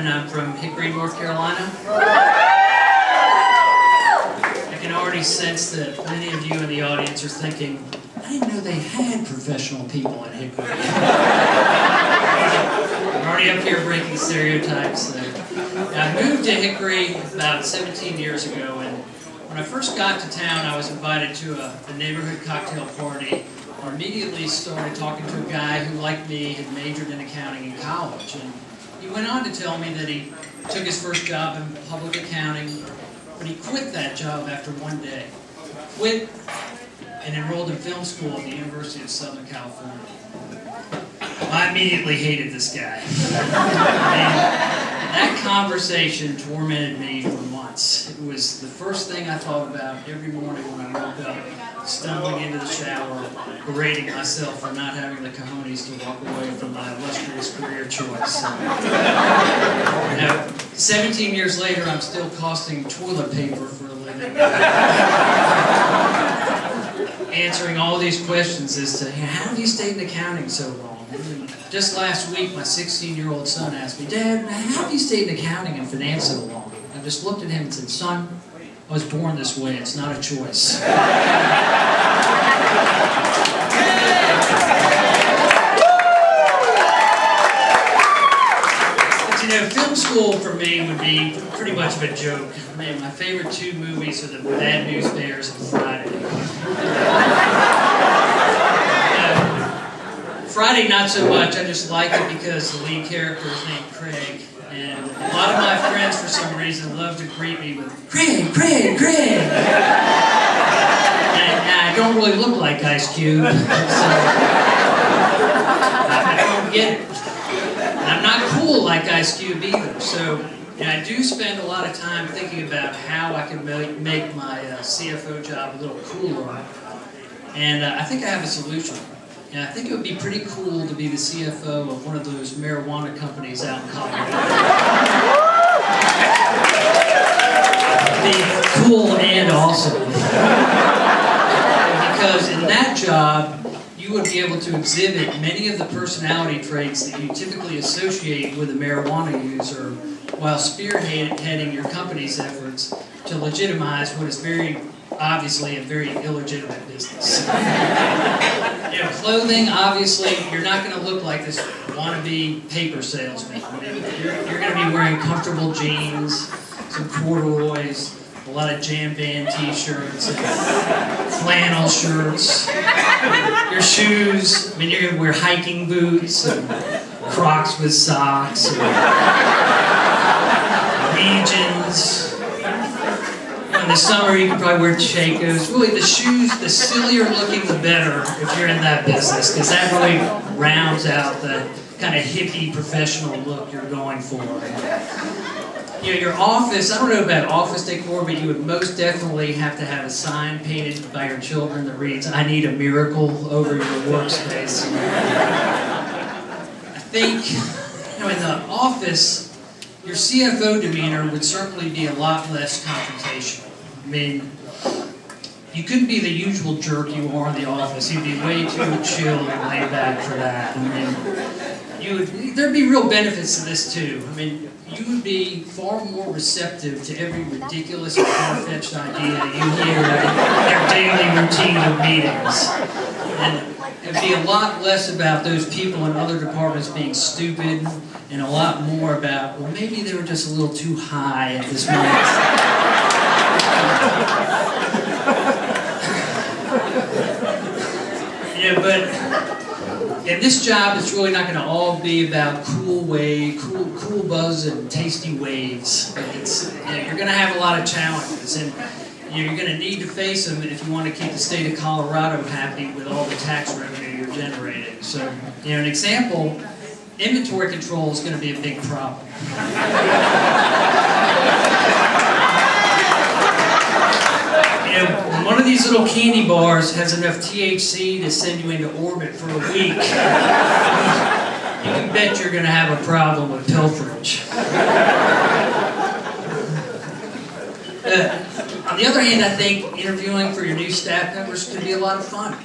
and I'm from Hickory, North Carolina. I can already sense that many of you in the audience are thinking, I didn't know they had professional people in Hickory. I'm already up here breaking stereotypes. I moved to Hickory about 17 years ago, and when I first got to town, I was invited to a neighborhood cocktail party. I immediately started talking to a guy who, like me, had majored in accounting in college. And he went on to tell me that he took his first job in public accounting, but he quit that job after one day. Quit and enrolled in film school at the University of Southern California. I immediately hated this guy. That conversation tormented me for months. It was the first thing I thought about every morning when I woke up, stumbling into the shower, berating myself for not having the cojones to walk away from my illustrious career choice. 17 years later, I'm still costing toilet paper for a living. Answering all these questions as to, how have you stayed in accounting so long? Just last week, my 16-year-old son asked me, Dad, how have you stayed in accounting and finance so long? I just looked at him and said, son, I was born this way. It's not a choice. But, film school for me would be pretty much of a joke. Man, my favorite two movies are The Bad News Bears and Friday. Friday, not so much. I just like it because the lead character is named Craig. And a lot of my friends, for some reason, love to greet me with, Craig, Craig, Craig! And I don't really look like Ice Cube, so I don't get it. And I'm not cool like Ice Cube either, so I do spend a lot of time thinking about how I can make my CFO job a little cooler. And I think I have a solution. And I think it would be pretty cool to be the CFO of one of those marijuana companies out in Colorado. It'd be cool and awesome. Because in that job, you would be able to exhibit many of the personality traits that you typically associate with a marijuana user while spearheading your company's efforts to legitimize what is very obviously a very illegitimate business. Clothing, obviously, you're not going to look like this wannabe paper salesman. You're going to be wearing comfortable jeans, some corduroys, a lot of jam band t-shirts, and flannel shirts. Your shoes, you're going to wear hiking boots, and Crocs with socks, and Legions. In the summer, you can probably wear Chacos. Really, the shoes, the sillier looking, the better if you're in that business, because that really rounds out the kind of hippie professional look you're going for. Your office, I don't know about office decor, but you would most definitely have to have a sign painted by your children that reads, I need a miracle over your workspace. I think, in the office, your CFO demeanor would certainly be a lot less confrontational. You couldn't be the usual jerk you are in the office. You'd be way too chill and laid back for that. There'd be real benefits to this too. You would be far more receptive to every ridiculous or far-fetched idea you hear in their daily routine of meetings. And it'd be a lot less about those people in other departments being stupid and a lot more about, well, maybe they were just a little too high at this moment. But in this job, it's really not going to all be about cool buzz and tasty waves. You're going to have a lot of challenges, and you're going to need to face them if you want to keep the state of Colorado happy with all the tax revenue you're generating. So, an example, inventory control is going to be a big problem. One of these little candy bars has enough THC to send you into orbit for a week. You can bet you're going to have a problem with pilferage. On the other hand, I think interviewing for your new staff members could be a lot of fun.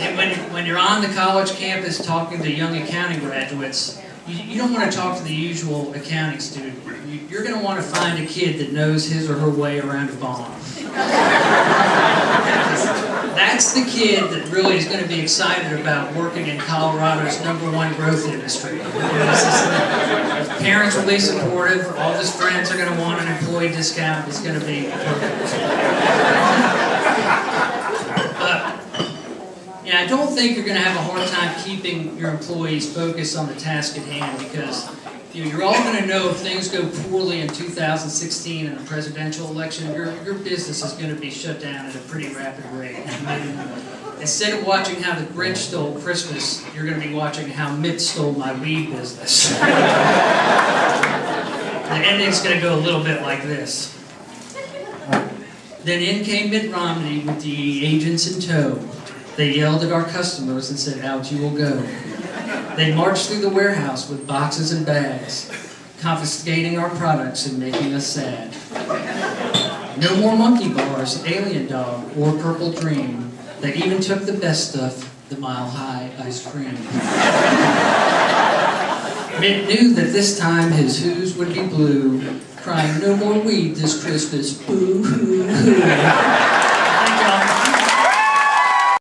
And when you're on the college campus talking to young accounting graduates, you don't want to talk to the usual accounting student. You're going to want to find a kid that knows his or her way around a bomb. That's the kid that really is going to be excited about working in Colorado's #1 growth industry. Parents will be supportive, all his friends are going to want an employee discount, it's going to be perfect. I don't think you're going to have a hard time keeping your employees focused on the task at hand, because you're all going to know if things go poorly in 2016 in the presidential election, your business is going to be shut down at a pretty rapid rate. Instead of watching how the Grinch stole Christmas, you're going to be watching how Mitt stole my weed business. The ending's going to go a little bit like this. Then in came Mitt Romney with the agents in tow. They yelled at our customers and said, "Out you will go." They marched through the warehouse with boxes and bags, confiscating our products and making us sad. No more monkey bars, alien dog, or purple dream. They even took the best stuff, the Mile High ice cream. Mitt knew that this time his who's would be blue, crying, "No more weed this Christmas, boo hoo hoo."